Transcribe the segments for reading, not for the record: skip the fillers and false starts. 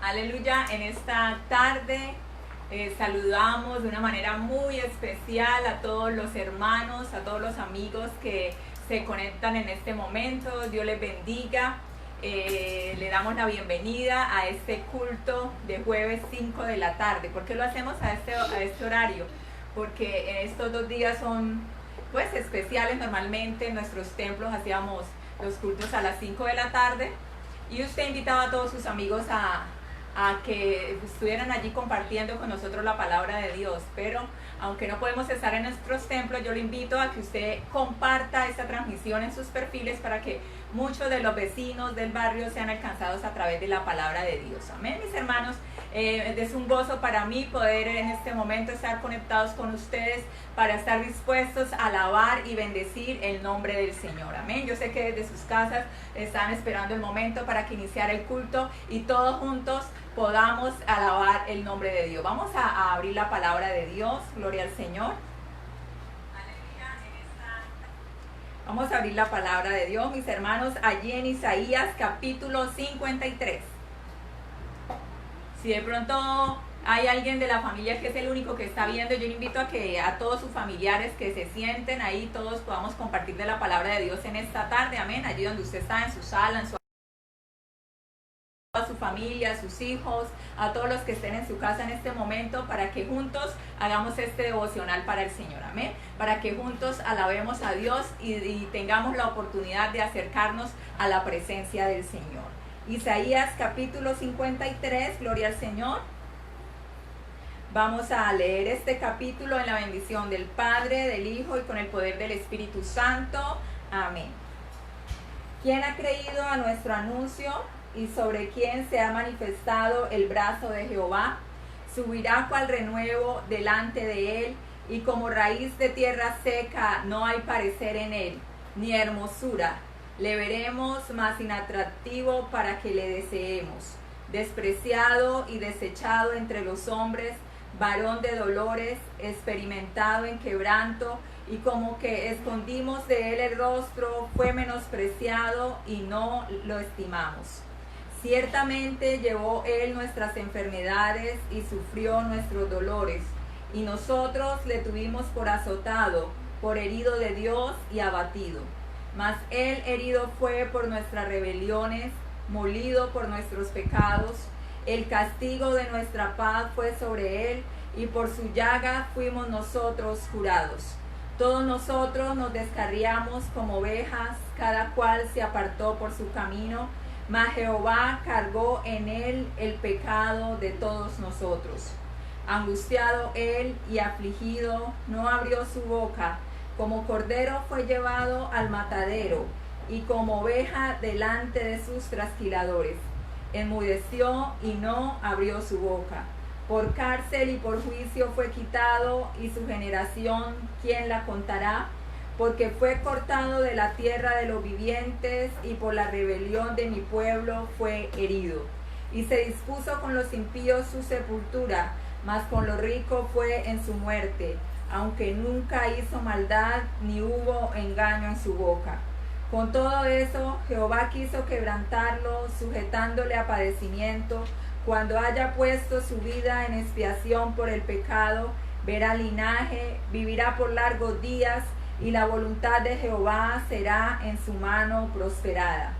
Aleluya, en esta tarde saludamos de una manera muy especial a todos los hermanos, a todos los amigos que se conectan en este momento. Dios les bendiga. Le damos la bienvenida a este culto de jueves 5 de la tarde. ¿Por qué lo hacemos a este horario? Porque estos 2 días son pues especiales. Normalmente en nuestros templos hacíamos los cultos a las 5 de la tarde y usted invitaba a todos sus amigos a que estuvieran allí compartiendo con nosotros la palabra de Dios. Pero aunque no podemos estar en nuestros templos, yo le invito a que usted comparta esta transmisión en sus perfiles para que muchos de los vecinos del barrio sean alcanzados a través de la palabra de Dios. Amén, mis hermanos. Es un gozo para mí poder en este momento estar conectados con ustedes para estar dispuestos a alabar y bendecir el nombre del Señor. Amén. Yo sé que desde sus casas están esperando el momento para que iniciara el culto y todos juntos podamos alabar el nombre de Dios. Vamos a abrir la palabra de Dios. Gloria al Señor. Vamos a abrir la palabra de Dios, mis hermanos, allí en Isaías capítulo 53. Si de pronto hay alguien de la familia que es el único que está viendo, yo le invito a que a todos sus familiares que se sienten ahí, todos podamos compartir de la palabra de Dios en esta tarde. Amén. Allí donde usted está, en su sala, en a su familia, a sus hijos, a todos los que estén en su casa en este momento, para que juntos hagamos este devocional para el Señor. Amén. Para que juntos alabemos a Dios y tengamos la oportunidad de acercarnos a la presencia del Señor. Isaías capítulo 53, gloria al Señor. Vamos a leer este capítulo en la bendición del Padre, del Hijo y con el poder del Espíritu Santo. Amén. ¿Quién ha creído a nuestro anuncio y sobre quién se ha manifestado el brazo de Jehová? Subirá cual renuevo delante de él, y como raíz de tierra seca no hay parecer en él, ni hermosura. Le veremos más inatractivo para que le deseemos. Despreciado y desechado entre los hombres, varón de dolores, experimentado en quebranto, y como que escondimos de él el rostro, fue menospreciado y no lo estimamos. Ciertamente llevó él nuestras enfermedades y sufrió nuestros dolores, y nosotros le tuvimos por azotado, por herido de Dios y abatido. Mas él herido fue por nuestras rebeliones, molido por nuestros pecados. El castigo de nuestra paz fue sobre él, y por su llaga fuimos nosotros curados. Todos nosotros nos descarriamos como ovejas, cada cual se apartó por su camino, mas Jehová cargó en él el pecado de todos nosotros. Angustiado él y afligido, no abrió su boca. Como cordero fue llevado al matadero, y como oveja delante de sus trasquiladores. Enmudeció y no abrió su boca. Por cárcel y por juicio fue quitado, y su generación, ¿quién la contará? Porque fue cortado de la tierra de los vivientes, y por la rebelión de mi pueblo fue herido. Y se dispuso con los impíos su sepultura, mas con los ricos fue en su muerte, aunque nunca hizo maldad, ni hubo engaño en su boca. Con todo eso, Jehová quiso quebrantarlo, sujetándole a padecimiento. Cuando haya puesto su vida en expiación por el pecado, verá linaje, vivirá por largos días, y la voluntad de Jehová será en su mano prosperada.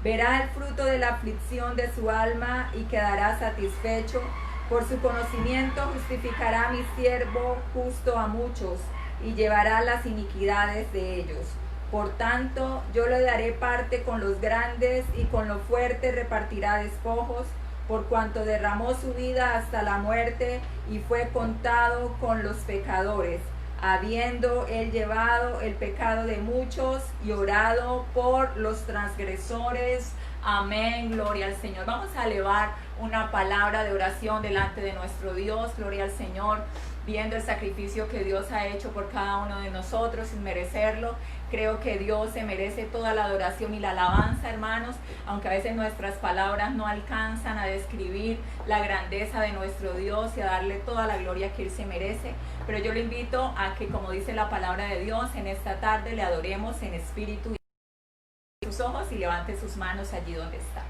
Verá el fruto de la aflicción de su alma y quedará satisfecho. Por su conocimiento justificará mi siervo justo a muchos, y llevará las iniquidades de ellos. Por tanto, yo le daré parte con los grandes, y con los fuertes repartirá despojos, por cuanto derramó su vida hasta la muerte, y fue contado con los pecadores, habiendo él llevado el pecado de muchos y orado por los transgresores. Amén, gloria al Señor. Vamos a elevar una palabra de oración delante de nuestro Dios. Gloria al Señor, viendo el sacrificio que Dios ha hecho por cada uno de nosotros sin merecerlo. Creo que Dios se merece toda la adoración y la alabanza, hermanos, aunque a veces nuestras palabras no alcanzan a describir la grandeza de nuestro Dios y a darle toda la gloria que Él se merece. Pero yo le invito a que, como dice la palabra de Dios, en esta tarde le adoremos en espíritu y sus ojos y levante sus manos allí donde está.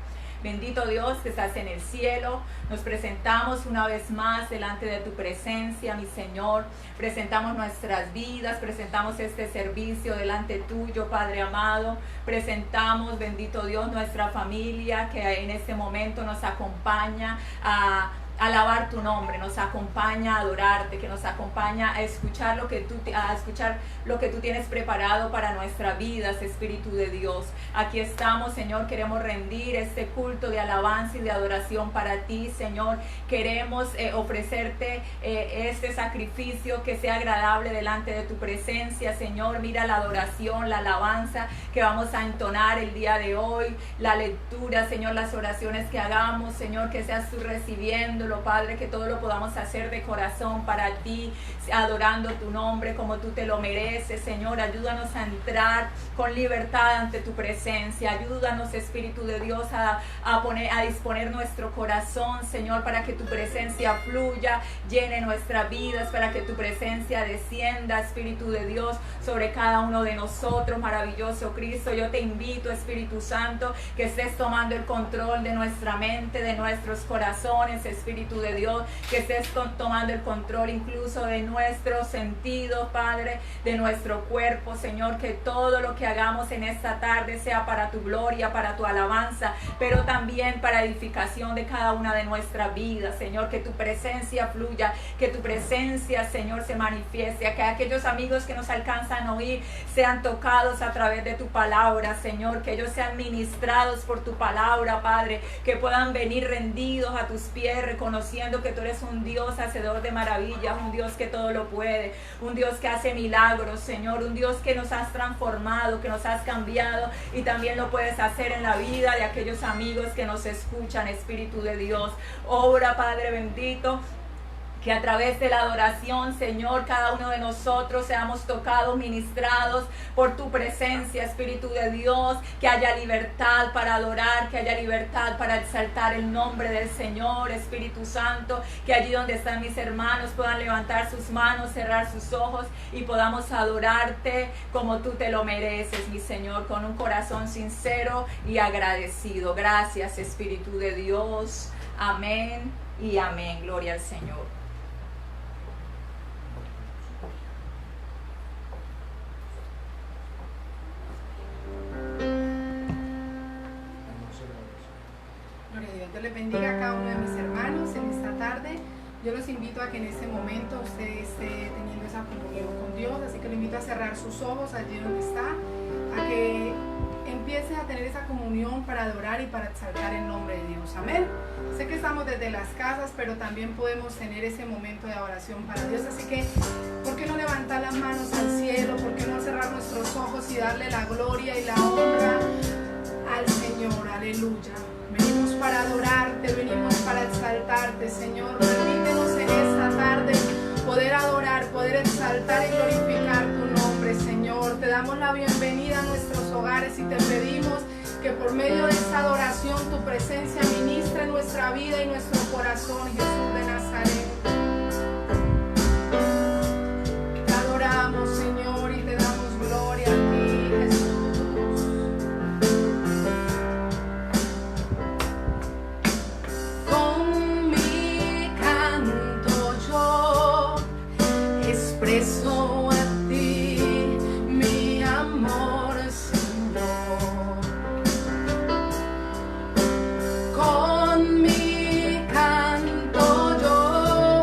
Bendito Dios que estás en el cielo. Nos presentamos una vez más delante de tu presencia, mi Señor. Presentamos nuestras vidas, presentamos este servicio delante tuyo, Padre amado. Presentamos, bendito Dios, nuestra familia que en este momento nos acompaña a alabar tu nombre, nos acompaña a adorarte, que nos acompaña a escuchar lo que tú tienes preparado para nuestras vidas, Espíritu de Dios. Aquí estamos, Señor, queremos rendir este culto de alabanza y de adoración para ti, Señor. Queremos ofrecerte este sacrificio que sea agradable delante de tu presencia, Señor. Mira la adoración, la alabanza que vamos a entonar el día de hoy, la lectura, Señor, las oraciones que hagamos, Señor, que seas tú recibiéndolo, Padre, que todo lo podamos hacer de corazón para ti, adorando tu nombre como tú te lo mereces, Señor. Ayúdanos a entrar con libertad ante tu presencia. Ayúdanos, Espíritu de Dios, a disponer nuestro corazón, Señor, para que tu presencia fluya, llene nuestras vidas, para que tu presencia descienda, Espíritu de Dios, sobre cada uno de nosotros. Maravilloso Cristo, yo te invito, Espíritu Santo, que estés tomando el control de nuestra mente, de nuestros corazones, Espíritu de Dios, que estés tomando el control incluso de nuestros sentidos, Padre, de nuestro cuerpo, Señor. Que todo lo que hagamos en esta tarde sea para tu gloria, para tu alabanza, pero también para edificación de cada una de nuestras vidas, Señor. Que tu presencia fluya, que tu presencia, Señor, se manifieste, que aquellos amigos que nos alcanzan a oír sean tocados a través de tu palabra, Señor. Que ellos sean ministrados por tu palabra, Padre, que puedan venir rendidos a tus pies, reconociendo que tú eres un Dios hacedor de maravillas, un Dios que todo lo puede, un Dios que hace milagros, Señor, un Dios que nos has transformado, que nos has cambiado, y también lo puedes hacer en la vida de aquellos amigos que nos escuchan, Espíritu de Dios. Obra, Padre bendito, que a través de la adoración, Señor, cada uno de nosotros seamos tocados, ministrados por tu presencia, Espíritu de Dios. Que haya libertad para adorar, que haya libertad para exaltar el nombre del Señor, Espíritu Santo. Que allí donde están mis hermanos puedan levantar sus manos, cerrar sus ojos y podamos adorarte como tú te lo mereces, mi Señor, con un corazón sincero y agradecido. Gracias, Espíritu de Dios. Amén y amén. Gloria al Señor. Dios les bendiga a cada uno de mis hermanos en esta tarde. Yo los invito a que en este momento usted esté teniendo esa comunión con Dios, así que lo invito a cerrar sus ojos allí donde está, a que empiece a tener esa comunión para adorar y para exaltar el nombre de Dios. Amén. Sé que estamos desde las casas, pero también podemos tener ese momento de oración para Dios, así que ¿por qué no levantar las manos al cielo? ¿Por qué no cerrar nuestros ojos y darle la gloria y la honra al Señor? Aleluya. Venimos para adorarte, venimos para exaltarte, Señor. Permítenos en esta tarde poder adorar, poder exaltar y glorificar tu nombre, Señor. Te damos la bienvenida a nuestros hogares y te pedimos que por medio de esta adoración tu presencia ministre nuestra vida y nuestro corazón, Jesús de Nazaret. Te adoramos, Señor, y te damos gloria a ti, Jesús. Con mi canto yo expreso a ti mi amor, Señor. Con mi canto yo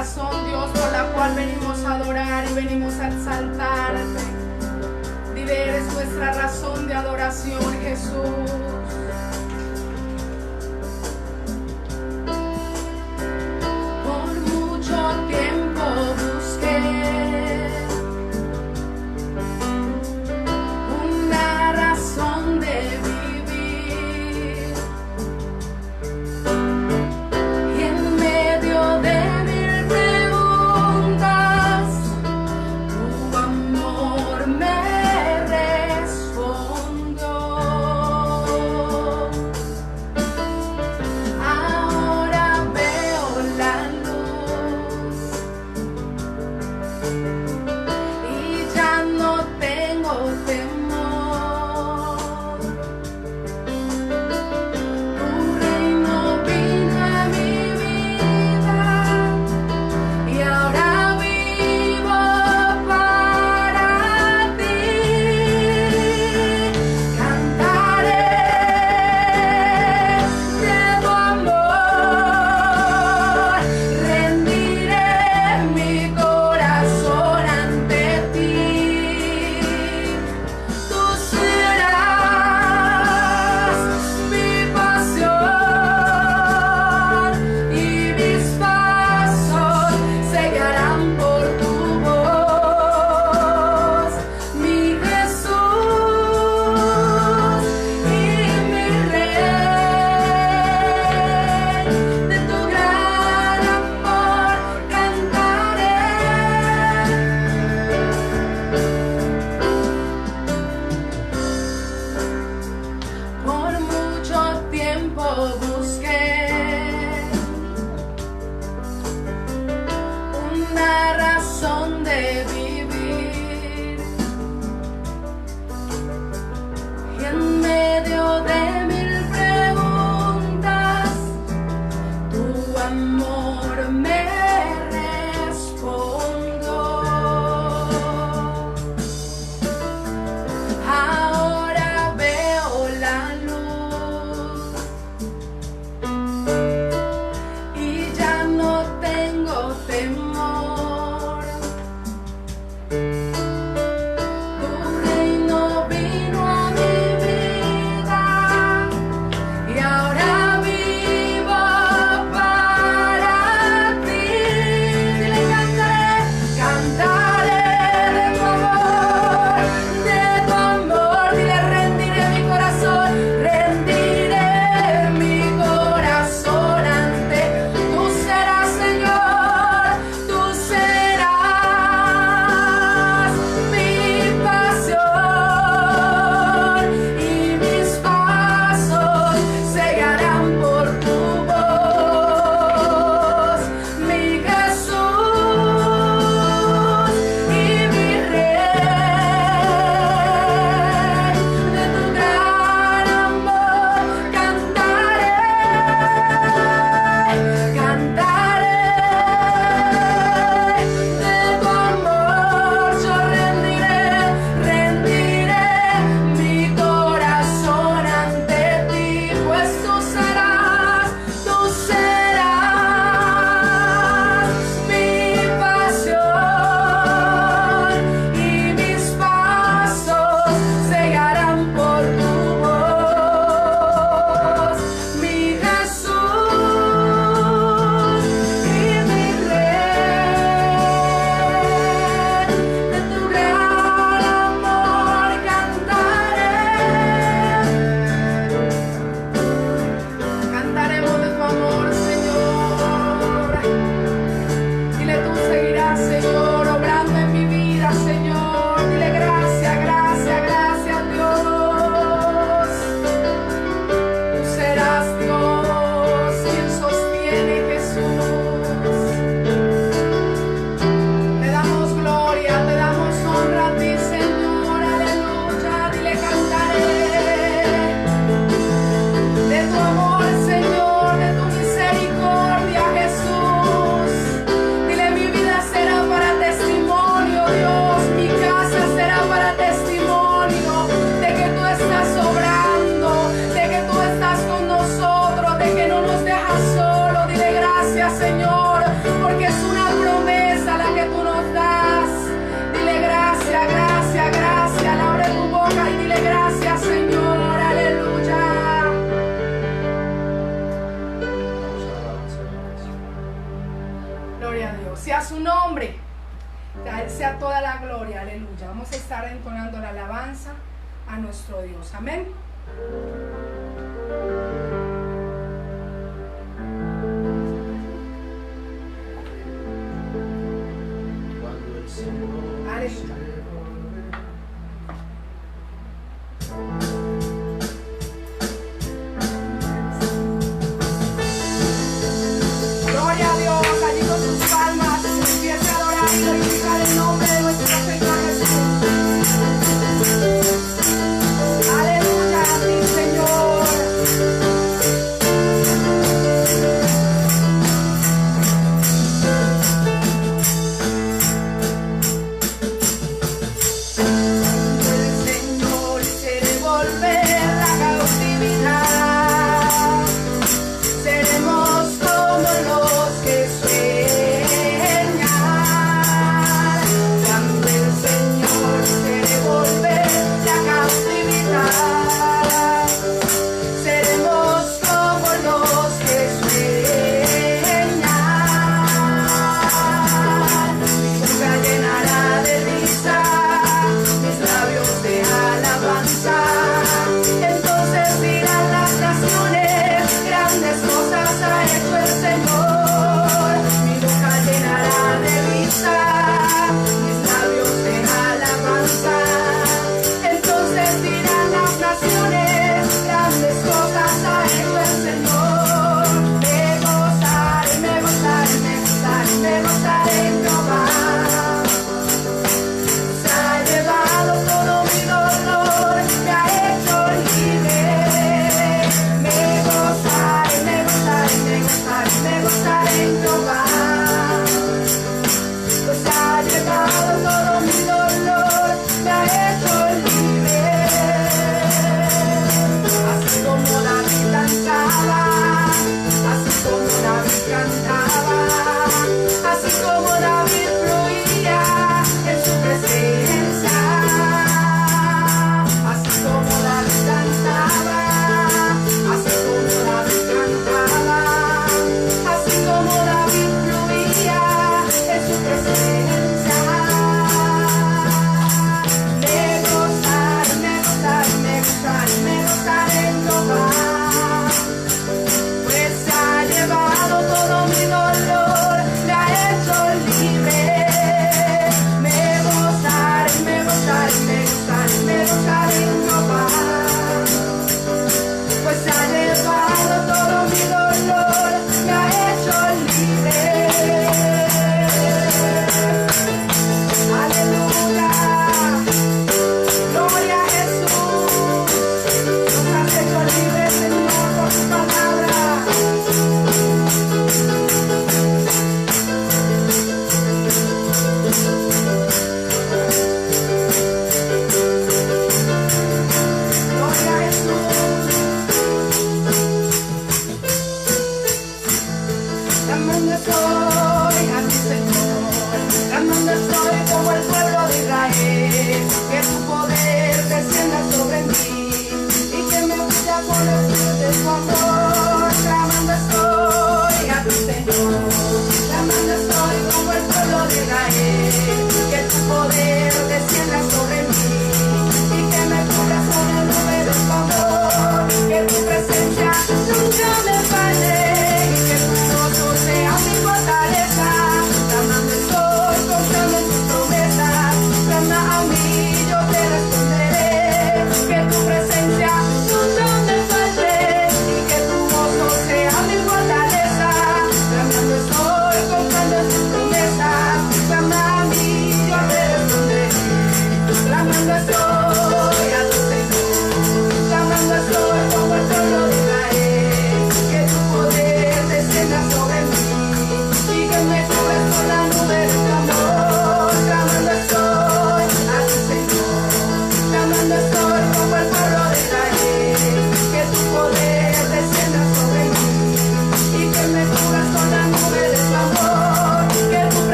razón, Dios, por la cual venimos a adorar y venimos a exaltarte. Dile, eres nuestra razón de adoración, Jesús. sea su nombre. A Él sea toda la gloria, aleluya. Vamos a estar entonando la alabanza a nuestro Dios. Amén. Aleluya. Gloria a Dios, allí con sus palmas, empieza a adorar y glorificar el nombre de nuestro Señor Jesús. Aleluya a ti, Señor. Fortaleza, clamando estoy, confiando en tus promesas.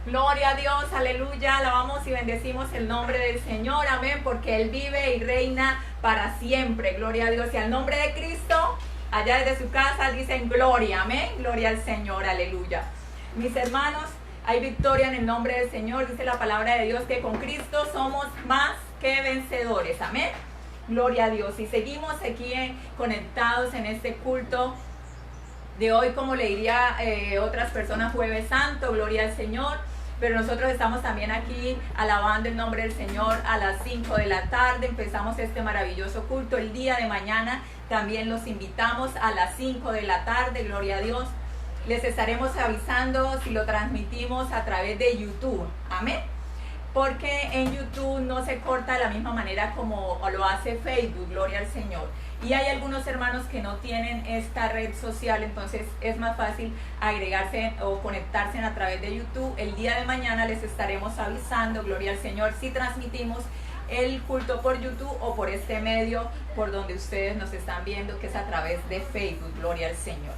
Gloria a Dios, aleluya, alabamos y bendecimos el nombre del Señor, amén, porque Él vive y reina para siempre, gloria a Dios. Y al nombre de Cristo, allá desde su casa dicen gloria, amén, gloria al Señor, aleluya. Mis hermanos, hay victoria en el nombre del Señor, dice la palabra de Dios que con Cristo somos más que vencedores, amén, gloria a Dios. Y seguimos aquí conectados en este culto de hoy, como le diría otras personas, Jueves Santo, gloria al Señor. Pero nosotros estamos también aquí alabando el nombre del Señor a las 5 de la tarde. Empezamos este maravilloso culto el día de mañana. También los invitamos a las 5 de la tarde, gloria a Dios. Les estaremos avisando si lo transmitimos a través de YouTube, amén. Porque en YouTube no se corta de la misma manera como lo hace Facebook, gloria al Señor. Y hay algunos hermanos que no tienen esta red social, entonces es más fácil agregarse o conectarse a través de YouTube. El día de mañana les estaremos avisando, gloria al Señor, si transmitimos el culto por YouTube o por este medio por donde ustedes nos están viendo, que es a través de Facebook, gloria al Señor.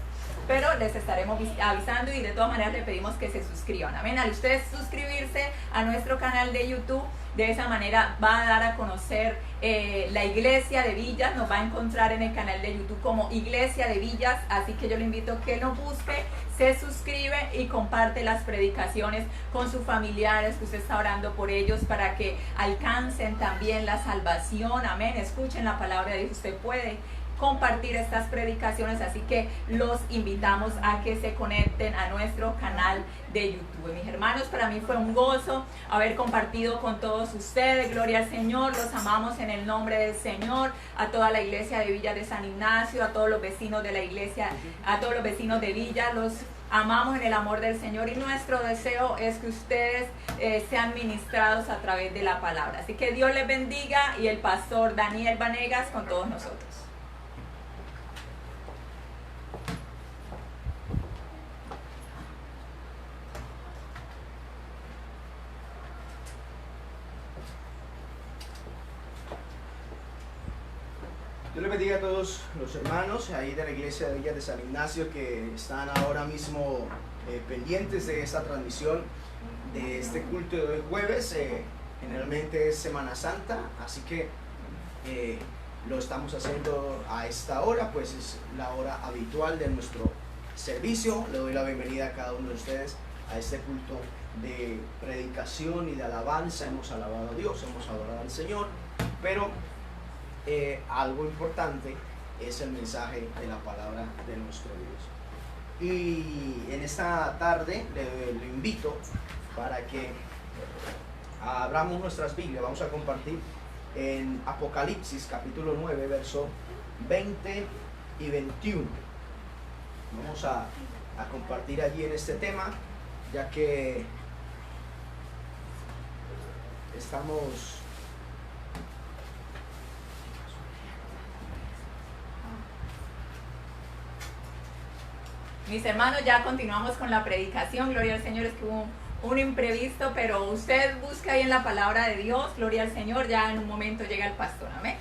Pero les estaremos avisando y de todas maneras les pedimos que se suscriban, amén. Al ustedes suscribirse a nuestro canal de YouTube, de esa manera va a dar a conocer la Iglesia de Villas, nos va a encontrar en el canal de YouTube como Iglesia de Villas, así que yo le invito a que nos busque, se suscribe y comparte las predicaciones con sus familiares, que usted está orando por ellos para que alcancen también la salvación, amén. Escuchen la palabra de Dios, usted puede compartir estas predicaciones, así que los invitamos a que se conecten a nuestro canal de YouTube. Mis hermanos, para mí fue un gozo haber compartido con todos ustedes, gloria al Señor, los amamos en el nombre del Señor, a toda la iglesia de Villa de San Ignacio, a todos los vecinos de la iglesia, a todos los vecinos de Villa, los amamos en el amor del Señor y nuestro deseo es que ustedes sean ministrados a través de la palabra. Así que Dios les bendiga y el pastor Daniel Vanegas con todos nosotros. Dios les bendiga a todos los hermanos ahí de la iglesia de Villa de San Ignacio que están ahora mismo pendientes de esta transmisión de este culto de hoy jueves. Generalmente es Semana Santa, así que lo estamos haciendo a esta hora, pues es la hora habitual de nuestro servicio. Le doy la bienvenida a cada uno de ustedes a este culto de predicación y de alabanza. Hemos alabado a Dios, hemos adorado al Señor, pero algo importante es el mensaje de la palabra de nuestro Dios. Y en esta tarde le invito para que abramos nuestras Biblias. Vamos a compartir en Apocalipsis capítulo 9, verso 20 y 21. Vamos a compartir allí en este tema, ya que estamos Mis hermanos, ya continuamos con la predicación, gloria al Señor. Es que hubo un imprevisto, pero usted busca ahí en la palabra de Dios, gloria al Señor, ya en un momento llega el pastor, amén.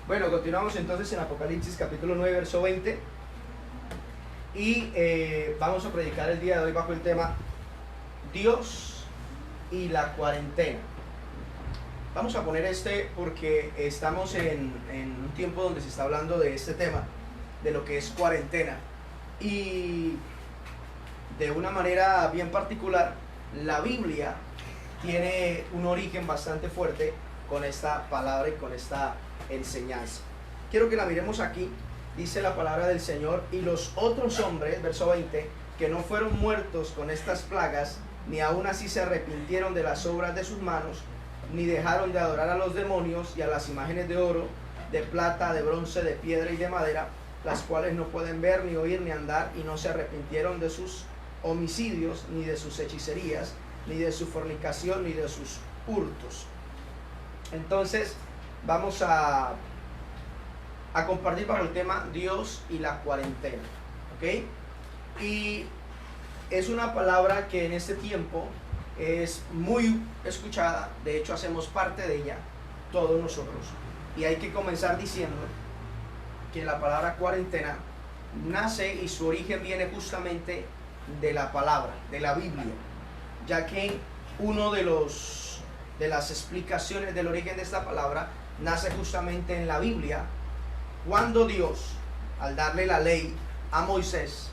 Bueno, continuamos entonces en Apocalipsis capítulo 9, verso 20 y vamos a predicar el día de hoy bajo el tema Dios y la cuarentena. Vamos a poner porque estamos en un tiempo donde se está hablando de este tema, de lo que es cuarentena. Y de una manera bien particular, la Biblia tiene un origen bastante fuerte con esta palabra y con esta enseñanza. Quiero que la miremos aquí. Dice la palabra del Señor: y los otros hombres, verso 20, que no fueron muertos con estas plagas, ni aún así se arrepintieron de las obras de sus manos, ni dejaron de adorar a los demonios y a las imágenes de oro, de plata, de bronce, de piedra y de madera, las cuales no pueden ver, ni oír, ni andar, y no se arrepintieron de sus homicidios, ni de sus hechicerías, ni de su fornicación, ni de sus hurtos. Entonces vamos a compartir bajo el tema Dios y la cuarentena, ¿ok? Y es una palabra que en este tiempo es muy escuchada. De hecho, hacemos parte de ella todos nosotros, y hay que comenzar diciendo que la palabra cuarentena nace y su origen viene justamente de la palabra, de la Biblia, ya que uno de las explicaciones del origen de esta palabra nace justamente en la Biblia, cuando Dios, al darle la ley a Moisés,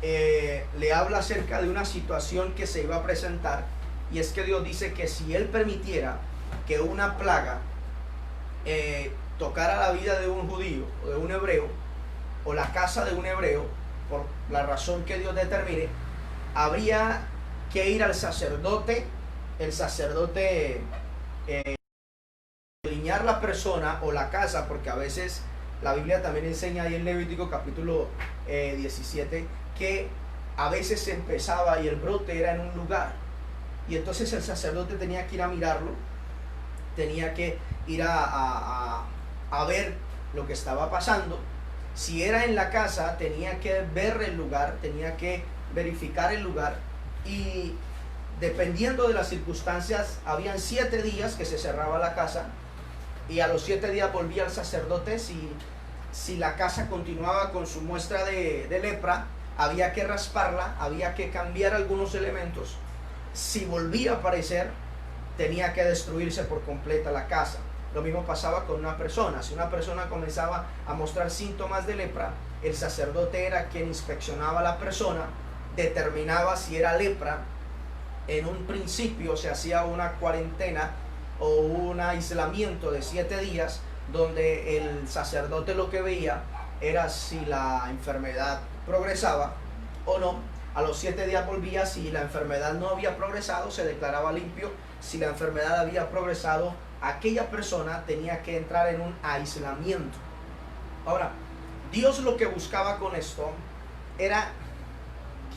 le habla acerca de una situación que se iba a presentar, y es que Dios dice que si él permitiera que una plaga tocara la vida de un judío o de un hebreo, o la casa de un hebreo, por la razón que Dios determine, habría que ir al sacerdote, el sacerdote escudriñar la persona o la casa, porque a veces la Biblia también enseña ahí en Levítico capítulo 17 que a veces se empezaba y el brote era en un lugar, y entonces el sacerdote tenía que ir a mirarlo, tenía que ir a ver lo que estaba pasando. Si era en la casa, tenía que ver el lugar, tenía que verificar el lugar, y dependiendo de las circunstancias, habían 7 días que se cerraba la casa, y a los 7 días volvía el sacerdote. Si la casa continuaba con su muestra de lepra, había que rasparla, había que cambiar algunos elementos. Si volvía a aparecer, tenía que destruirse por completa la casa. Lo mismo pasaba con una persona. Si una persona comenzaba a mostrar síntomas de lepra, el sacerdote era quien inspeccionaba a la persona, determinaba si era lepra. En un principio se hacía una cuarentena o un aislamiento de 7 días, donde el sacerdote lo que veía era si la enfermedad progresaba o no. A los 7 días volvía. Si la enfermedad no había progresado, se declaraba limpio. Si la enfermedad había progresado, aquella persona tenía que entrar en un aislamiento. Ahora, Dios lo que buscaba con esto era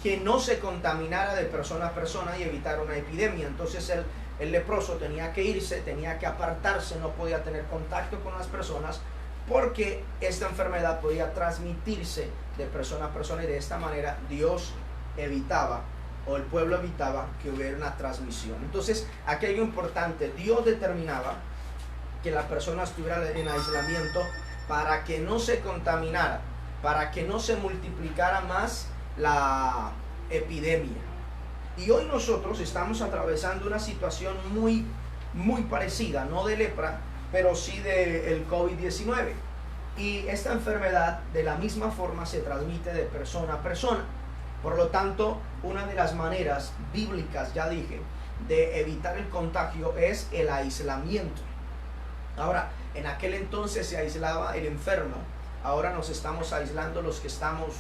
que no se contaminara de persona a persona y evitar una epidemia. Entonces el leproso tenía que irse, tenía que apartarse, no podía tener contacto con las personas, porque esta enfermedad podía transmitirse de persona a persona, y de esta manera Dios evitaba, o el pueblo evitaba, que hubiera una transmisión. Entonces, aquí hay algo importante. Dios determinaba que la persona estuviera en aislamiento para que no se contaminara, para que no se multiplicara más la epidemia. Y hoy nosotros estamos atravesando una situación muy parecida, no de lepra, pero sí del COVID-19. Y esta enfermedad de la misma forma se transmite de persona a persona. Por lo tanto, una de las maneras bíblicas, ya dije, de evitar el contagio es el aislamiento. Ahora, en aquel entonces se aislaba el enfermo. Ahora nos estamos aislando los que estamos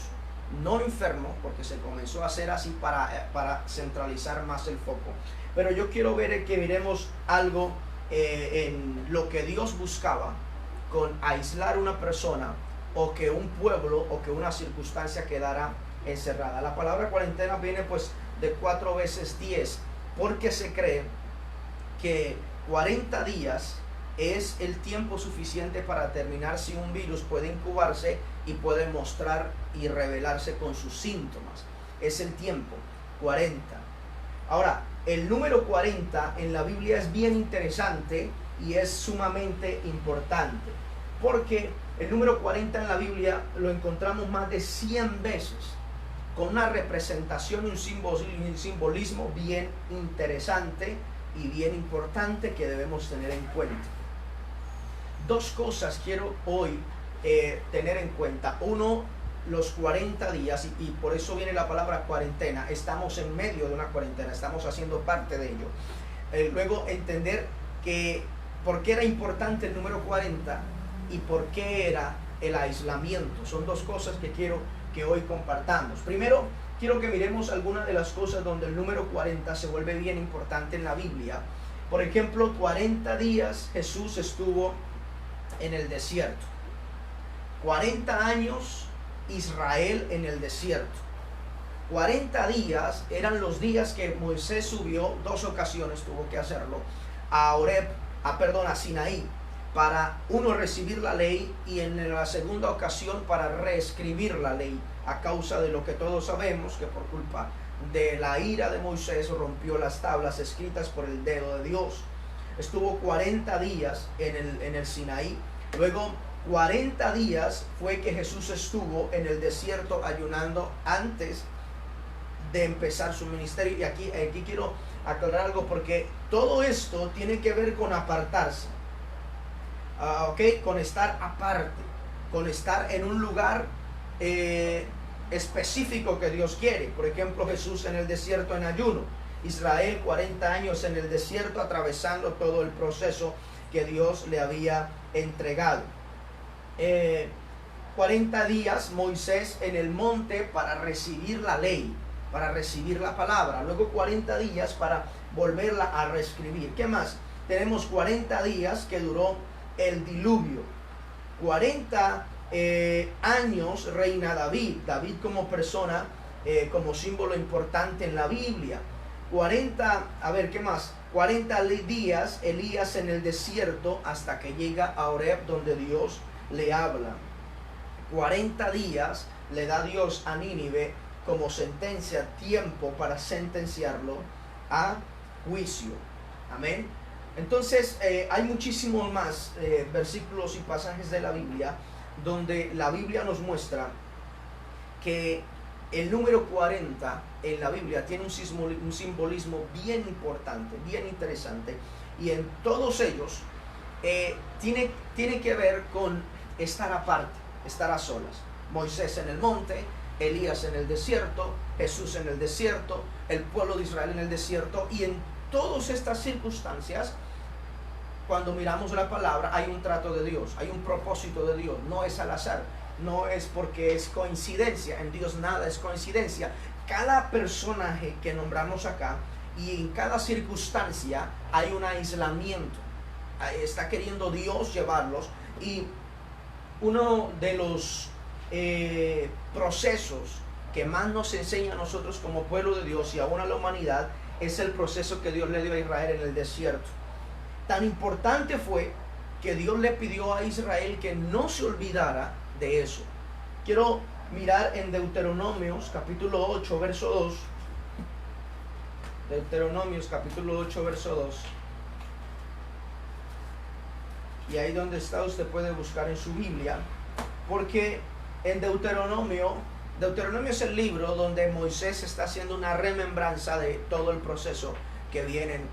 no enfermos, porque se comenzó a hacer así para centralizar más el foco. Pero yo quiero ver que miremos algo en lo que Dios buscaba con aislar una persona, o que un pueblo o que una circunstancia quedara encerrada. La palabra cuarentena viene pues de 4 veces 10, porque se cree que 40 días es el tiempo suficiente para determinar si un virus puede incubarse y puede mostrar y revelarse con sus síntomas. Es el tiempo, 40. Ahora, el número 40 en la Biblia es bien interesante y es sumamente importante, porque el número 40 en la Biblia lo encontramos más de 100 veces, con una representación y un simbolismo bien interesante y bien importante que debemos tener en cuenta. 2 cosas quiero hoy tener en cuenta. Uno, los 40 días, y por eso viene la palabra cuarentena. Estamos en medio de una cuarentena, estamos haciendo parte de ello. Luego, entender que por qué era importante el número 40 y por qué era el aislamiento. Son 2 cosas que quiero que hoy compartamos. Primero, quiero que miremos algunas de las cosas donde el número 40 se vuelve bien importante en la Biblia. Por ejemplo, 40 días Jesús estuvo en el desierto. 40 años Israel en el desierto. 40 días eran los días que Moisés subió, 2 ocasiones tuvo que hacerlo, a Sinaí, para uno recibir la ley, y en la segunda ocasión para reescribir la ley, a causa de lo que todos sabemos, que por culpa de la ira de Moisés rompió las tablas escritas por el dedo de Dios. Estuvo 40 días en el Sinaí. Luego 40 días fue que Jesús estuvo en el desierto ayunando antes de empezar su ministerio. Y aquí quiero aclarar algo, porque todo esto tiene que ver con apartarse, con estar aparte, con estar en un lugar específico que Dios quiere. Por ejemplo, Jesús en el desierto en ayuno, Israel 40 años en el desierto atravesando todo el proceso que Dios le había entregado. 40 días Moisés en el monte para recibir la ley, para recibir la palabra. Luego 40 días para volverla a reescribir. ¿Qué más? Tenemos 40 días que duró el diluvio. 40 años reina David. David como persona, como símbolo importante en la Biblia. 40, ¿qué más? 40 días Elías en el desierto hasta que llega a Horeb, donde Dios le habla. 40 días le da Dios a Nínive como sentencia, tiempo para sentenciarlo a juicio. Amén. Entonces hay muchísimos más versículos y pasajes de la Biblia donde la Biblia nos muestra que el número 40 en la Biblia tiene un simbolismo bien importante, bien interesante, y en todos ellos tiene que ver con estar aparte, estar a solas. Moisés en el monte, Elías en el desierto, Jesús en el desierto, el pueblo de Israel en el desierto, y en todas estas circunstancias, cuando miramos la palabra, hay un trato de Dios, hay un propósito de Dios, no es al azar, no es porque es coincidencia, en Dios nada es coincidencia. Cada personaje que nombramos acá y en cada circunstancia hay un aislamiento, está queriendo Dios llevarlos, y uno de los procesos que más nos enseña a nosotros como pueblo de Dios y aún a la humanidad es el proceso que Dios le dio a Israel en el desierto. Tan importante fue que Dios le pidió a Israel que no se olvidara de eso. Quiero mirar en Deuteronomios capítulo 8 verso 2. Deuteronomios capítulo 8 verso 2. Y ahí donde está usted puede buscar en su Biblia, porque en Deuteronomio es el libro donde Moisés está haciendo una remembranza de todo el proceso que vienen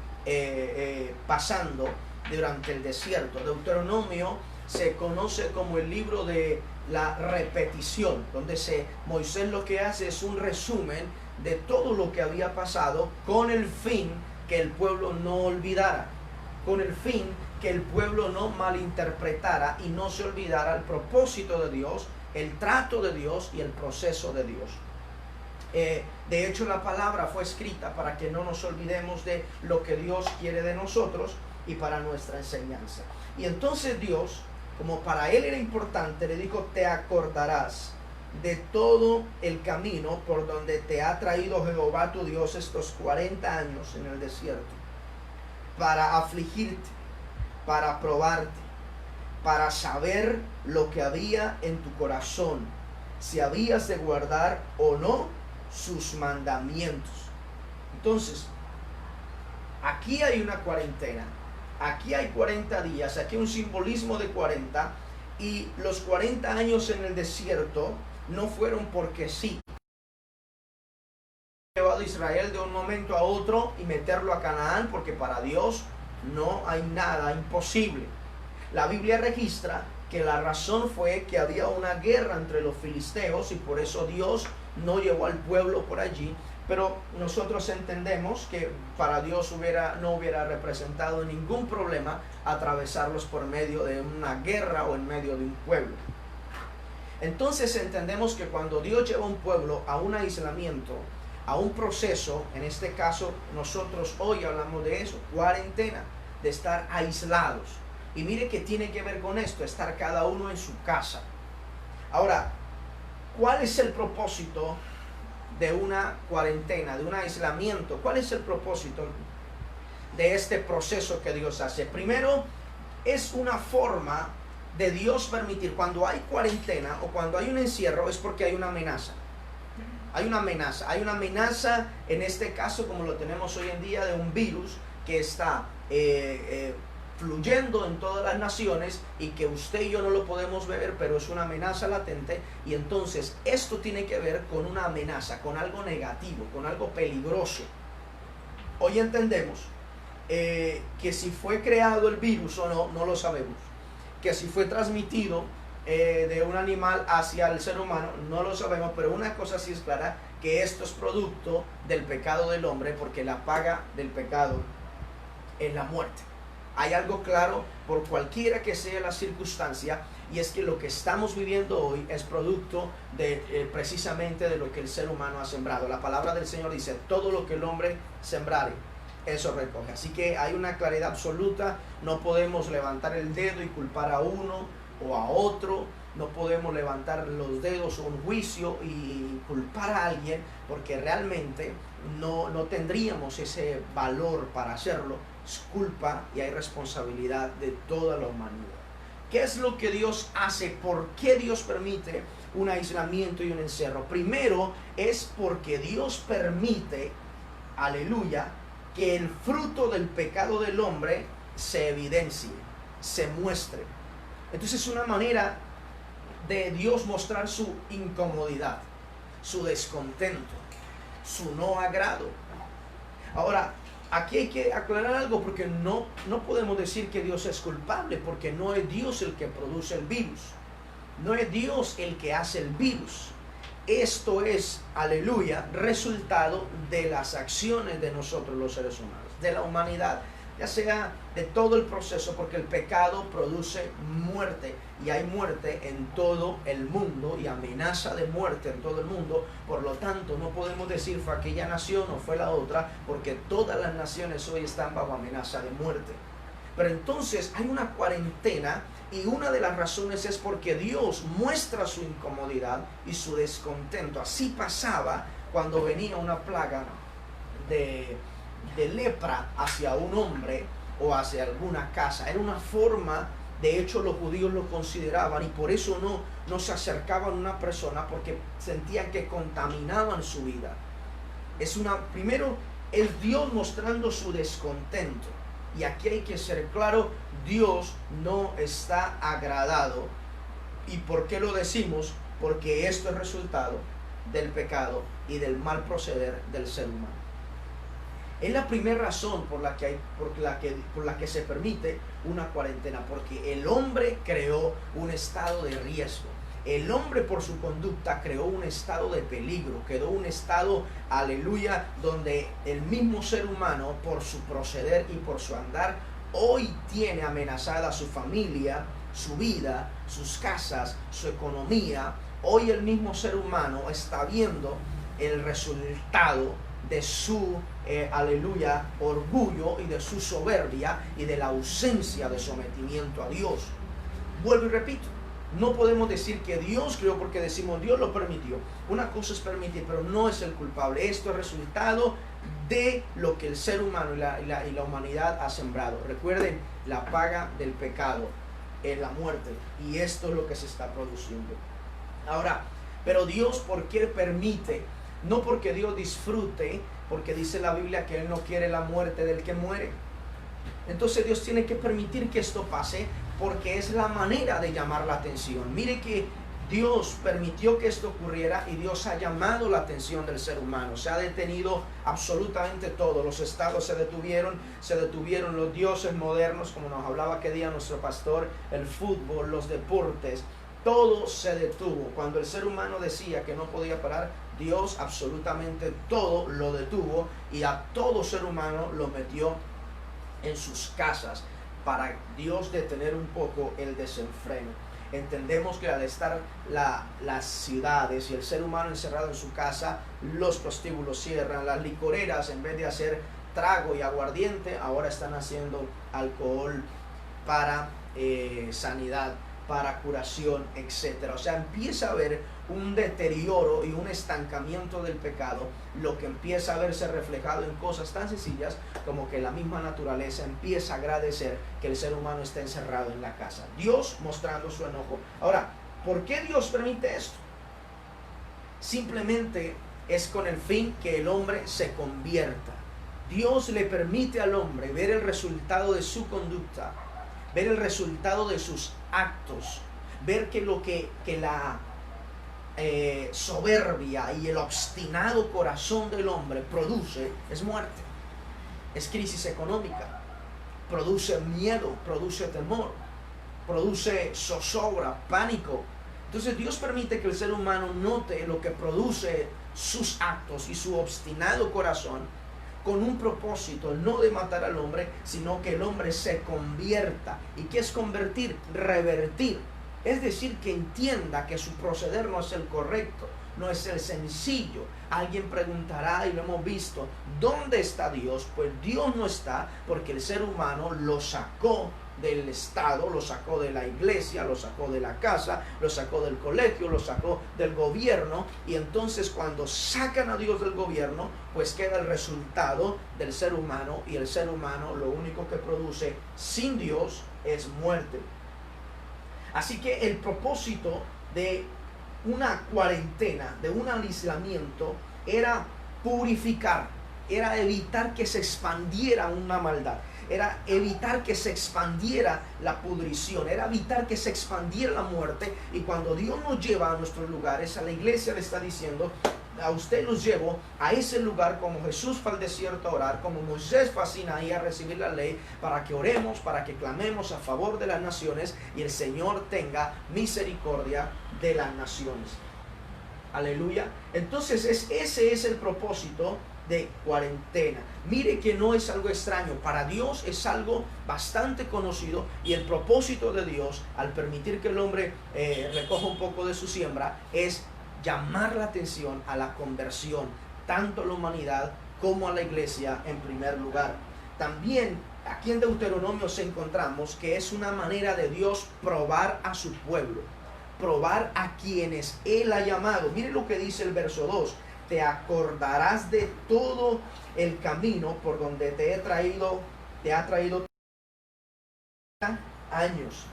pasando durante el desierto. Deuteronomio se conoce como el libro de la repetición, donde Moisés lo que hace es un resumen de todo lo que había pasado, con el fin que el pueblo no olvidara, con el fin que el pueblo no malinterpretara y no se olvidara el propósito de Dios, el trato de Dios y el proceso de Dios. De hecho, la palabra fue escrita para que no nos olvidemos de lo que Dios quiere de nosotros y para nuestra enseñanza. Y entonces Dios, como para él era importante, le dijo: te acordarás de todo el camino por donde te ha traído Jehová tu Dios estos 40 años en el desierto, para afligirte, para probarte, para saber lo que había en tu corazón, si habías de guardar o no sus mandamientos. Entonces, aquí hay una cuarentena, aquí hay 40 días, aquí hay un simbolismo de 40, y los 40 años en el desierto no fueron porque sí. Llevado a Israel de un momento a otro y meterlo a Canaán, porque para Dios no hay nada imposible. La Biblia registra que la razón fue que había una guerra entre los filisteos y por eso Dios no llevó al pueblo por allí, pero nosotros entendemos que para Dios no hubiera representado ningún problema atravesarlos por medio de una guerra o en medio de un pueblo. Entonces entendemos que cuando Dios lleva a un pueblo a un aislamiento, a un proceso, en este caso nosotros hoy hablamos de eso, cuarentena, de estar aislados. Y mire que tiene que ver con esto, estar cada uno en su casa. Ahora, ¿cuál es el propósito de una cuarentena, de un aislamiento? ¿Cuál es el propósito de este proceso que Dios hace? Primero, es una forma de Dios permitir, cuando hay cuarentena o cuando hay un encierro, es porque hay una amenaza. Hay una amenaza en este caso, como lo tenemos hoy en día, de un virus que está fluyendo en todas las naciones y que usted y yo no lo podemos ver, pero es una amenaza latente. Y entonces esto tiene que ver con una amenaza, con algo negativo, con algo peligroso. Hoy entendemos que si fue creado el virus o no, no lo sabemos. Que si fue transmitido de un animal hacia el ser humano, no lo sabemos, pero una cosa sí es clara, que esto es producto del pecado del hombre, porque la paga del pecado es la muerte. Hay algo claro por cualquiera que sea la circunstancia, y es que lo que estamos viviendo hoy es producto de precisamente de lo que el ser humano ha sembrado. La palabra del Señor dice: todo lo que el hombre sembrare, eso recoge. Así que hay una claridad absoluta. No podemos levantar el dedo y culpar a uno o a otro. No podemos levantar los dedos o un juicio y culpar a alguien, porque realmente no tendríamos ese valor para hacerlo. Es culpa y hay responsabilidad de toda la humanidad. ¿Qué es lo que Dios hace? ¿Por qué Dios permite un aislamiento y un encierro? Primero es porque Dios permite, aleluya, que el fruto del pecado del hombre se evidencie, se muestre. Entonces es una manera de Dios mostrar su incomodidad, su descontento, su no agrado. Ahora, aquí hay que aclarar algo, porque no podemos decir que Dios es culpable, porque no es Dios el que produce el virus. No es Dios el que hace el virus. Esto es, aleluya, resultado de las acciones de nosotros los seres humanos, de la humanidad, ya sea de todo el proceso, porque el pecado produce muerte, y hay muerte en todo el mundo y amenaza de muerte en todo el mundo. Por lo tanto, no podemos decir fue aquella nación o fue la otra, porque todas las naciones hoy están bajo amenaza de muerte. Pero entonces hay una cuarentena, y una de las razones es porque Dios muestra su incomodidad y su descontento. Así pasaba cuando venía una plaga de lepra hacia un hombre o hacia alguna casa. Era una forma, de hecho los judíos lo consideraban, y por eso no se acercaban a una persona, porque sentían que contaminaban su vida. Primero es Dios mostrando su descontento, y aquí hay que ser claro: Dios no está agradado. ¿Y por qué lo decimos? Porque esto es resultado del pecado y del mal proceder del ser humano. Es la primera razón por la que se permite una cuarentena, porque el hombre creó un estado de riesgo. El hombre, por su conducta, creó un estado de peligro, creó un estado, aleluya, donde el mismo ser humano, por su proceder y por su andar, hoy tiene amenazada su familia, su vida, sus casas, su economía. Hoy el mismo ser humano está viendo el resultado de su, aleluya, orgullo y de su soberbia y de la ausencia de sometimiento a Dios. Vuelvo y repito, no podemos decir que Dios creó porque decimos Dios lo permitió. Una cosa es permitir, pero no es el culpable. Esto es resultado de lo que el ser humano y la humanidad ha sembrado. Recuerden, la paga del pecado es la muerte, y esto es lo que se está produciendo. Ahora, pero Dios, ¿por qué permite? No porque Dios disfrute, porque dice la Biblia que Él no quiere la muerte del que muere. Entonces Dios tiene que permitir que esto pase, porque es la manera de llamar la atención. Mire que Dios permitió que esto ocurriera, y Dios ha llamado la atención del ser humano. Se ha detenido absolutamente todo. Los estados se detuvieron los dioses modernos, como nos hablaba aquel día nuestro pastor, el fútbol, los deportes. Todo se detuvo. Cuando el ser humano decía que no podía parar, Dios absolutamente todo lo detuvo, y a todo ser humano lo metió en sus casas, para Dios detener un poco el desenfreno. Entendemos que al estar las ciudades y el ser humano encerrado en su casa, los prostíbulos cierran, las licoreras, en vez de hacer trago y aguardiente, ahora están haciendo alcohol para sanidad, para curación, etc. O sea, empieza a haber un deterioro y un estancamiento del pecado, lo que empieza a verse reflejado en cosas tan sencillas como que la misma naturaleza empieza a agradecer que el ser humano esté encerrado en la casa. Dios mostrando su enojo. Ahora, ¿por qué Dios permite esto? Simplemente es con el fin que el hombre se convierta. Dios le permite al hombre ver el resultado de su conducta ver el resultado de sus actos, ver que lo que la soberbia y el obstinado corazón del hombre produce es muerte, es crisis económica, produce miedo, produce temor, produce zozobra, pánico. Entonces Dios permite que el ser humano note lo que produce sus actos y su obstinado corazón, con un propósito, no de matar al hombre, sino que el hombre se convierta. ¿Y qué es convertir? Revertir. Es decir, que entienda que su proceder no es el correcto, no es el sencillo. Alguien preguntará, y lo hemos visto, ¿dónde está Dios? Pues Dios no está, porque el ser humano lo sacó del Estado, lo sacó de la iglesia, lo sacó de la casa, lo sacó del colegio, lo sacó del gobierno. Y entonces cuando sacan a Dios del gobierno, pues queda el resultado del ser humano, y el ser humano lo único que produce sin Dios es muerte. Así que el propósito de una cuarentena, de un aislamiento, era purificar, era evitar que se expandiera una maldad, era evitar que se expandiera la pudrición, era evitar que se expandiera la muerte. Y cuando Dios nos lleva a nuestros lugares, a la iglesia le está diciendo: a usted los llevo a ese lugar, como Jesús fue al desierto a orar, como Moisés fue a Sinaí a recibir la ley, para que oremos, para que clamemos a favor de las naciones y el Señor tenga misericordia de las naciones. Aleluya. Entonces ese es el propósito de cuarentena. Mire que no es algo extraño, para Dios es algo bastante conocido, y el propósito de Dios al permitir que el hombre recoja un poco de su siembra es llamar la atención a la conversión, tanto a la humanidad como a la iglesia en primer lugar. También aquí en Deuteronomio encontramos que es una manera de Dios probar a su pueblo, probar a quienes Él ha llamado. Mire lo que dice el verso 2: te acordarás de todo el camino por donde te ha traído años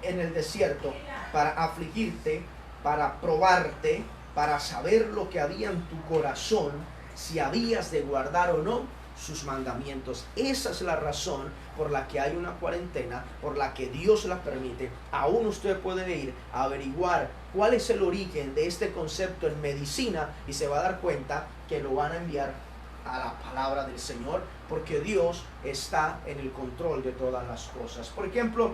en el desierto, para afligirte, para probarte, para saber lo que había en tu corazón, si habías de guardar o no sus mandamientos. Esa es la razón por la que hay una cuarentena, por la que Dios la permite. Aún usted puede ir a averiguar cuál es el origen de este concepto en medicina, y se va a dar cuenta que lo van a enviar a la palabra del Señor, porque Dios está en el control de todas las cosas. Por ejemplo,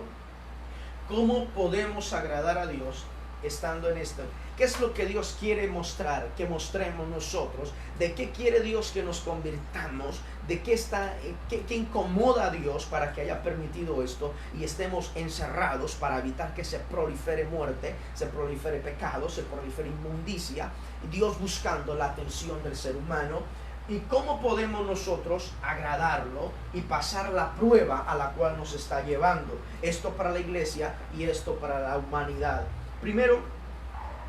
¿cómo podemos agradar a Dios estando en esto? ¿Qué es lo que Dios quiere mostrar, que mostremos nosotros? ¿De qué quiere Dios que nos convirtamos? ¿De qué incomoda a Dios para que haya permitido esto y estemos encerrados, para evitar que se prolifere muerte, se prolifere pecado, se prolifere inmundicia? Dios buscando la atención del ser humano. ¿Y cómo podemos nosotros agradarlo y pasar la prueba a la cual nos está llevando? Esto para la iglesia y esto para la humanidad. Primero,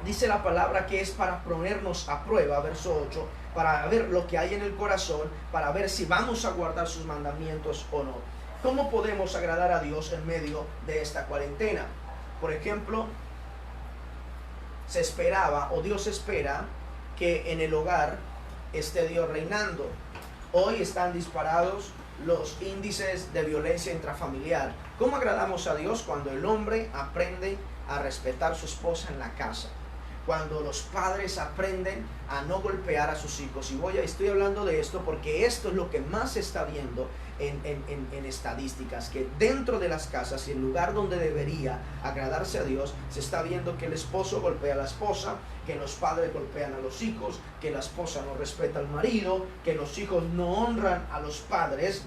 dice la palabra que es para ponernos a prueba, verso 8, para ver lo que hay en el corazón, para ver si vamos a guardar sus mandamientos o no. ¿Cómo podemos agradar a Dios en medio de esta cuarentena? Por ejemplo, se esperaba, o Dios espera, que en el hogar esté Dios reinando. Hoy están disparados los índices de violencia intrafamiliar. ¿Cómo agradamos a Dios? Cuando el hombre aprende a respetar a su esposa en la casa, cuando los padres aprenden a no golpear a sus hijos. Y estoy hablando de esto porque esto es lo que más se está viendo en estadísticas, que dentro de las casas y el lugar donde debería agradarse a Dios, se está viendo que el esposo golpea a la esposa, que los padres golpean a los hijos, que la esposa no respeta al marido, que los hijos no honran a los padres,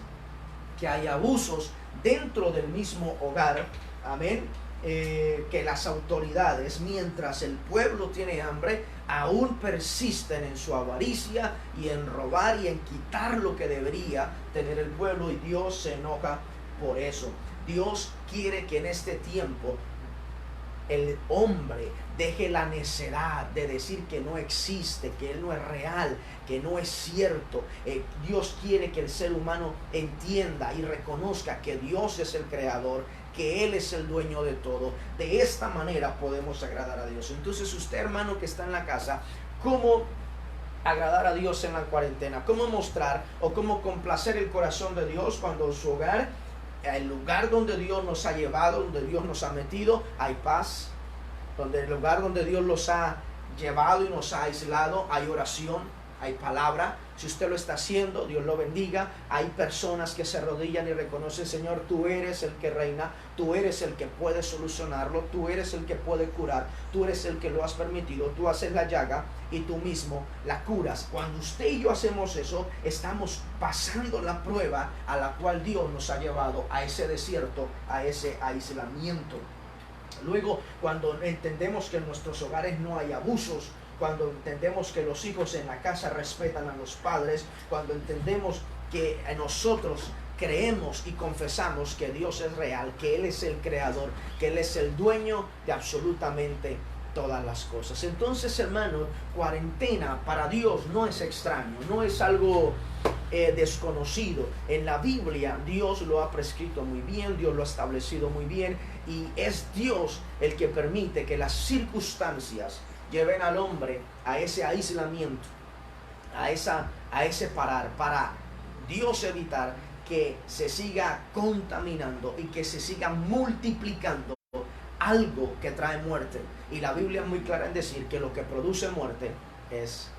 que hay abusos dentro del mismo hogar. Amén. Que las autoridades, mientras el pueblo tiene hambre, aún persisten en su avaricia y en robar y en quitar lo que debería tener el pueblo, y Dios se enoja por eso. Dios quiere que en este tiempo el hombre deje la necedad de decir que no existe, que Él no es real, que no es cierto. Dios quiere que el ser humano entienda y reconozca que Dios es el creador, que Él es el dueño de todo. De esta manera podemos agradar a Dios. Entonces, usted, hermano, que está en la casa, ¿cómo agradar a Dios en la cuarentena? ¿Cómo mostrar o cómo complacer el corazón de Dios cuando su hogar el lugar donde Dios nos ha llevado, donde Dios nos ha metido, hay paz. Donde el lugar donde Dios los ha llevado y nos ha aislado, hay oración, hay palabra. Si usted lo está haciendo, Dios lo bendiga. Hay personas que se arrodillan y reconocen: Señor, tú eres el que reina, tú eres el que puede solucionarlo, tú eres el que puede curar, tú eres el que lo has permitido, tú haces la llaga y tú mismo la curas. Cuando usted y yo hacemos eso, estamos pasando la prueba a la cual Dios nos ha llevado, a ese desierto, a ese aislamiento. Luego, cuando entendemos que en nuestros hogares no hay abusos, cuando entendemos que los hijos en la casa respetan a los padres, cuando entendemos que nosotros creemos y confesamos que Dios es real, que Él es el creador, que Él es el dueño de absolutamente todas las cosas. Entonces, hermanos, cuarentena para Dios no es extraño, no es algo desconocido. En la Biblia Dios lo ha prescrito muy bien, Dios lo ha establecido muy bien, y es Dios el que permite que las circunstancias lleven al hombre a ese aislamiento, a ese parar, para Dios evitar que se siga contaminando y que se siga multiplicando algo que trae muerte. Y la Biblia es muy clara en decir que lo que produce muerte es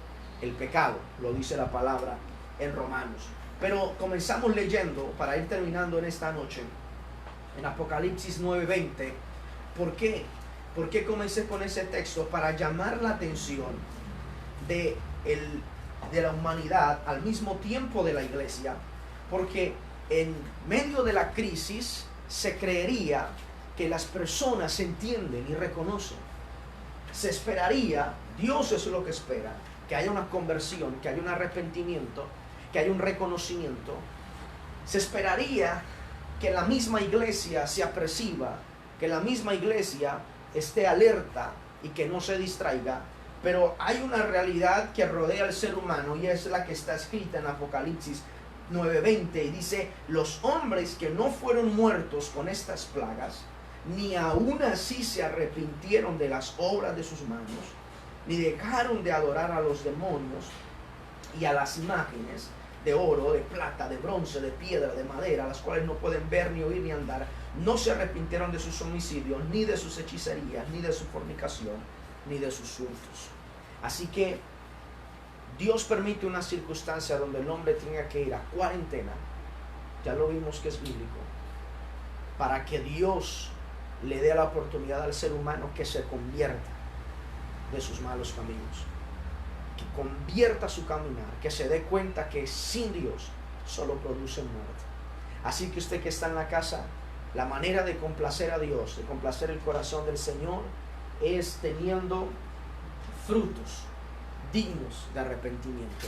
el pecado, lo dice la palabra en Romanos. Pero comenzamos leyendo, para ir terminando en esta noche, en Apocalipsis 9:20. ¿Por qué? ¿Por qué comencé con ese texto? Para llamar la atención de la humanidad al mismo tiempo de la iglesia, porque en medio de la crisis se creería que las personas entienden y reconocen. Se esperaría, Dios es lo que espera, que haya una conversión, que haya un arrepentimiento, que haya un reconocimiento. Se esperaría que la misma iglesia se aperciba, que la misma iglesia esté alerta y que no se distraiga. Pero hay una realidad que rodea al ser humano, y es la que está escrita en Apocalipsis 9:20, y dice: los hombres que no fueron muertos con estas plagas, ni aún así se arrepintieron de las obras de sus manos, ni dejaron de adorar a los demonios y a las imágenes de oro, de plata, de bronce, de piedra, de madera, las cuales no pueden ver, ni oír, ni andar, no se arrepintieron de sus homicidios, ni de sus hechicerías, ni de su fornicación, ni de sus hurtos. Así que Dios permite una circunstancia donde el hombre tenga que ir a cuarentena, ya lo vimos que es bíblico, para que Dios le dé la oportunidad al ser humano que se convierta de sus malos caminos, que convierta su caminar, que se dé cuenta que sin Dios solo produce muerte. Así que usted que está en la casa, la manera de complacer a Dios, de complacer el corazón del Señor, es teniendo frutos dignos de arrepentimiento.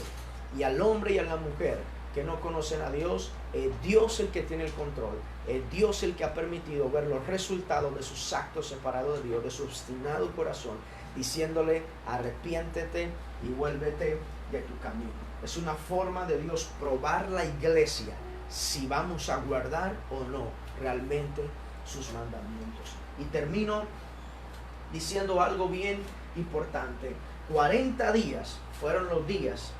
Y al hombre y a la mujer que no conocen a Dios, es Dios el que tiene el control, es Dios el que ha permitido ver los resultados de sus actos separados de Dios, de su obstinado corazón, diciéndole: arrepiéntete y vuélvete de tu camino. Es una forma de Dios probar la iglesia, si vamos a guardar o no realmente sus mandamientos. Y termino diciendo algo bien importante. 40 días fueron los días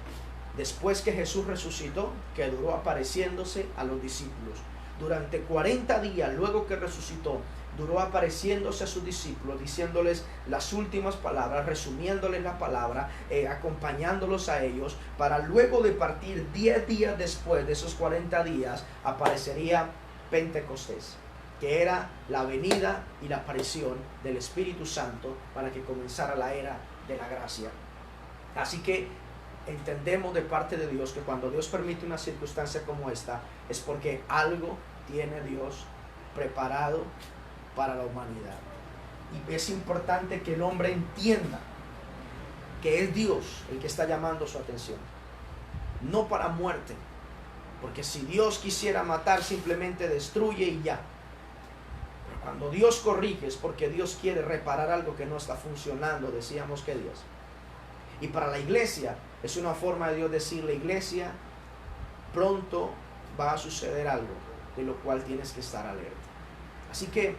después que Jesús resucitó, que duró apareciéndose a los discípulos. Durante 40 días luego que resucitó, duró apareciéndose a sus discípulos, diciéndoles las últimas palabras, resumiéndoles la palabra, acompañándolos a ellos, para luego de partir 10 días después de esos 40 días, aparecería Pentecostés, que era la venida y la aparición del Espíritu Santo para que comenzara la era de la gracia. Así que entendemos de parte de Dios que cuando Dios permite una circunstancia como esta, es porque algo tiene Dios preparado para la humanidad. Y es importante que el hombre entienda que es Dios el que está llamando su atención, no para muerte, porque si Dios quisiera matar, simplemente destruye y ya. Pero cuando Dios corrige es porque Dios quiere reparar algo que no está funcionando, decíamos que Dios. Y para la iglesia es una forma de Dios decirle: iglesia, pronto va a suceder algo de lo cual tienes que estar alerta. Así que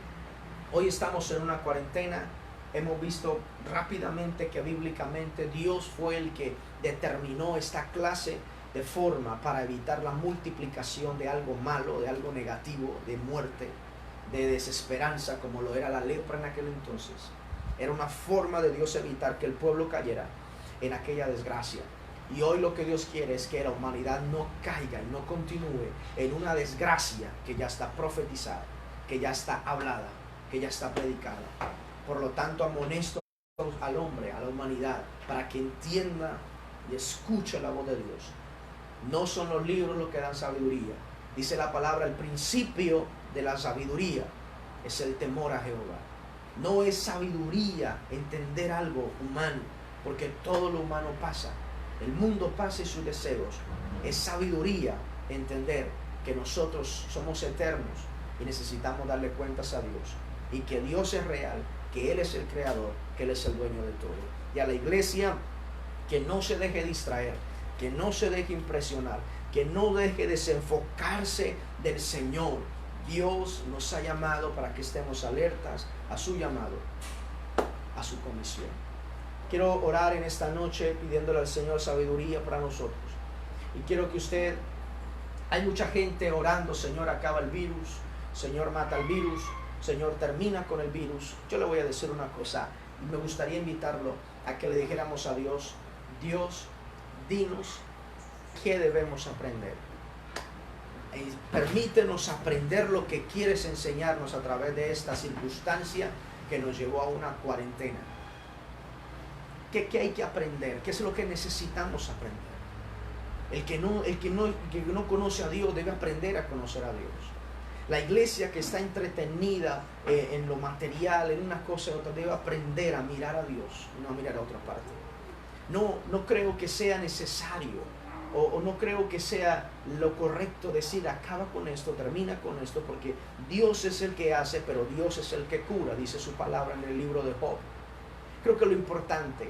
hoy estamos en una cuarentena. Hemos visto rápidamente que bíblicamente Dios fue el que determinó esta clase de forma para evitar la multiplicación de algo malo, de algo negativo, de muerte, de desesperanza, como lo era la lepra en aquel entonces. Era una forma de Dios evitar que el pueblo cayera en aquella desgracia. Y hoy lo que Dios quiere es que la humanidad no caiga y no continúe en una desgracia que ya está profetizada, que ya está hablada, que ya está predicada. Por lo tanto, amonesto al hombre, a la humanidad, para que entienda y escuche la voz de Dios. No son los libros los que dan sabiduría. Dice la palabra, el principio de la sabiduría es el temor a Jehová. No es sabiduría entender algo humano, porque todo lo humano pasa. El mundo pasa y sus deseos. Es sabiduría entender que nosotros somos eternos y necesitamos darle cuentas a Dios. Y que Dios es real, que Él es el creador, que Él es el dueño de todo. Y a la iglesia, que no se deje distraer, que no se deje impresionar, que no deje desenfocarse del Señor. Dios nos ha llamado para que estemos alertas a su llamado, a su comisión. Quiero orar en esta noche pidiéndole al Señor sabiduría para nosotros. Y quiero que usted, hay mucha gente orando, Señor, acaba el virus, Señor, mata el virus, Señor, termina con el virus. Yo le voy a decir una cosa y me gustaría invitarlo a que le dijéramos a Dios, Dios, dinos qué debemos aprender. Permítenos aprender lo que quieres enseñarnos a través de esta circunstancia que nos llevó a una cuarentena. ¿Qué hay que aprender? ¿Qué es lo que necesitamos aprender? El que no conoce a Dios debe aprender a conocer a Dios. La iglesia que está entretenida en lo material, en una cosa y otra, debe aprender a mirar a Dios y no a mirar a otra parte. No creo que sea necesario o no creo que sea lo correcto decir acaba con esto, termina con esto, porque Dios es el que hace, pero Dios es el que cura, dice su palabra en el libro de Job. Creo que lo importante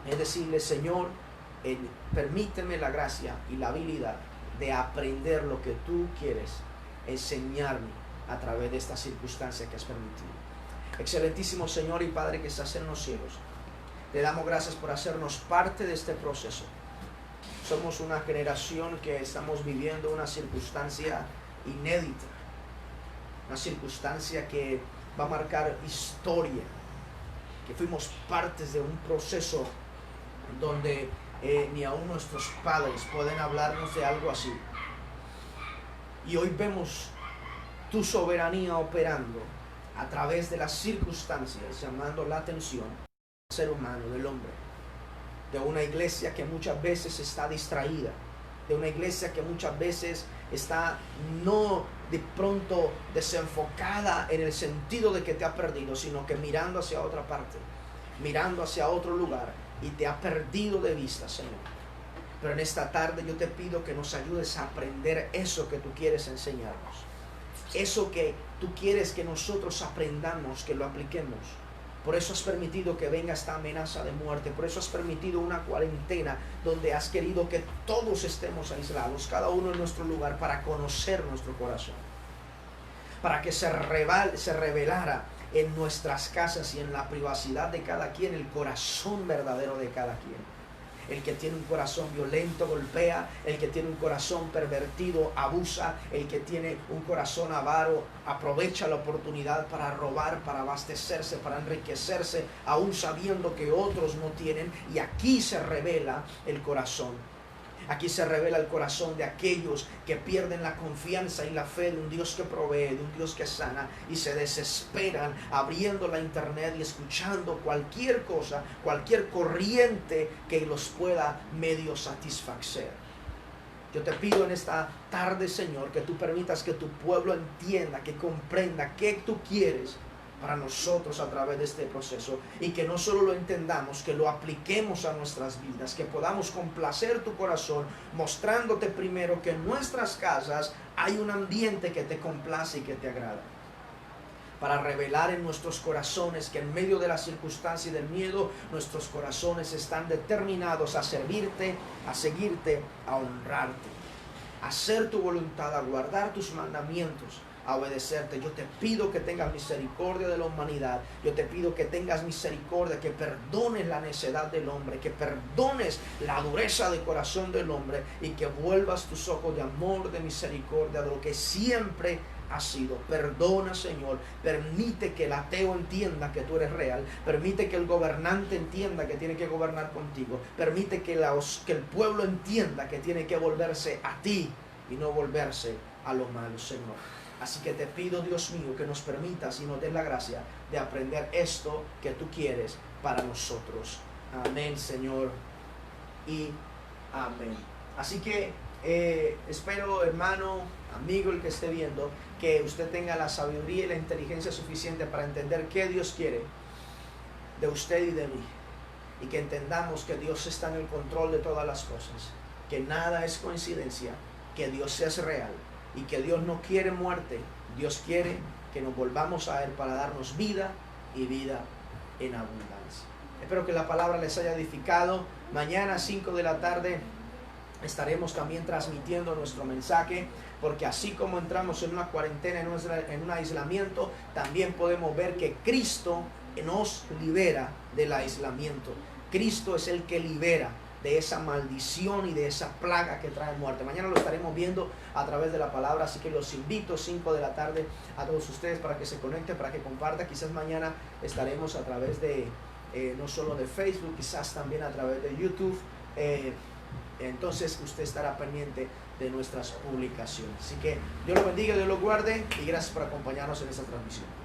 es decirle, Señor, permíteme la gracia y la habilidad de aprender lo que tú quieres enseñarme a través de esta circunstancia que has permitido. Excelentísimo Señor y Padre que estás en los cielos, te damos gracias por hacernos parte de este proceso. Somos una generación que estamos viviendo una circunstancia inédita, una circunstancia que va a marcar historia, que fuimos partes de un proceso donde ni aún nuestros padres pueden hablarnos de algo así. Y hoy vemos tu soberanía operando a través de las circunstancias, llamando la atención del ser humano, del hombre, de una iglesia que muchas veces está distraída, de una iglesia que muchas veces está no de pronto desenfocada en el sentido de que te ha perdido, sino que mirando hacia otra parte, mirando hacia otro lugar, y te ha perdido de vista, Señor. Pero en esta tarde yo te pido que nos ayudes a aprender eso que tú quieres enseñarnos, eso que tú quieres que nosotros aprendamos, que lo apliquemos. Por eso has permitido que venga esta amenaza de muerte, por eso has permitido una cuarentena donde has querido que todos estemos aislados, cada uno en nuestro lugar, para conocer nuestro corazón, para que se revelara en nuestras casas y en la privacidad de cada quien el corazón verdadero de cada quien. El que tiene un corazón violento golpea, el que tiene un corazón pervertido abusa, el que tiene un corazón avaro aprovecha la oportunidad para robar, para abastecerse, para enriquecerse, aún sabiendo que otros no tienen. Y aquí se revela el corazón. Aquí se revela el corazón de aquellos que pierden la confianza y la fe de un Dios que provee, de un Dios que sana, y se desesperan abriendo la internet y escuchando cualquier cosa, cualquier corriente que los pueda medio satisfacer. Yo te pido en esta tarde, Señor, que tú permitas que tu pueblo entienda, que comprenda qué tú quieres para nosotros a través de este proceso, y que no solo lo entendamos, que lo apliquemos a nuestras vidas, que podamos complacer tu corazón, mostrándote primero que en nuestras casas hay un ambiente que te complace y que te agrada, para revelar en nuestros corazones que en medio de la circunstancia y del miedo, nuestros corazones están determinados a servirte, a seguirte, a honrarte, a hacer tu voluntad, a guardar tus mandamientos, a obedecerte. Yo te pido que tengas misericordia de la humanidad. Yo te pido que tengas misericordia, que perdones la necedad del hombre, que perdones la dureza de corazón del hombre y que vuelvas tus ojos de amor, de misericordia, de lo que siempre ha sido. Perdona, Señor. Permite que el ateo entienda que tú eres real. Permite que el gobernante entienda que tiene que gobernar contigo. Permite que el pueblo entienda que tiene que volverse a ti y no volverse a lo malo, Señor. Así que te pido, Dios mío, que nos permitas y nos des la gracia de aprender esto que tú quieres para nosotros. Amén, Señor, y amén. Así que espero, hermano, amigo, el que esté viendo, que usted tenga la sabiduría y la inteligencia suficiente para entender qué Dios quiere de usted y de mí. Y que entendamos que Dios está en el control de todas las cosas, que nada es coincidencia, que Dios es real y que Dios no quiere muerte. Dios quiere que nos volvamos a Él para darnos vida y vida en abundancia. Espero que la palabra les haya edificado. Mañana a 5 de la tarde estaremos también transmitiendo nuestro mensaje, porque así como entramos en una cuarentena, en un aislamiento, también podemos ver que Cristo nos libera del aislamiento. Cristo es el que libera de esa maldición y de esa plaga que trae muerte. Mañana lo estaremos viendo a través de la palabra, así que los invito 5 de la tarde a todos ustedes para que se conecten, para que compartan. Quizás mañana estaremos a través de no solo de Facebook, quizás también a través de YouTube. Entonces usted estará pendiente de nuestras publicaciones. Así que Dios lo bendiga, Dios lo guarde y gracias por acompañarnos en esta transmisión.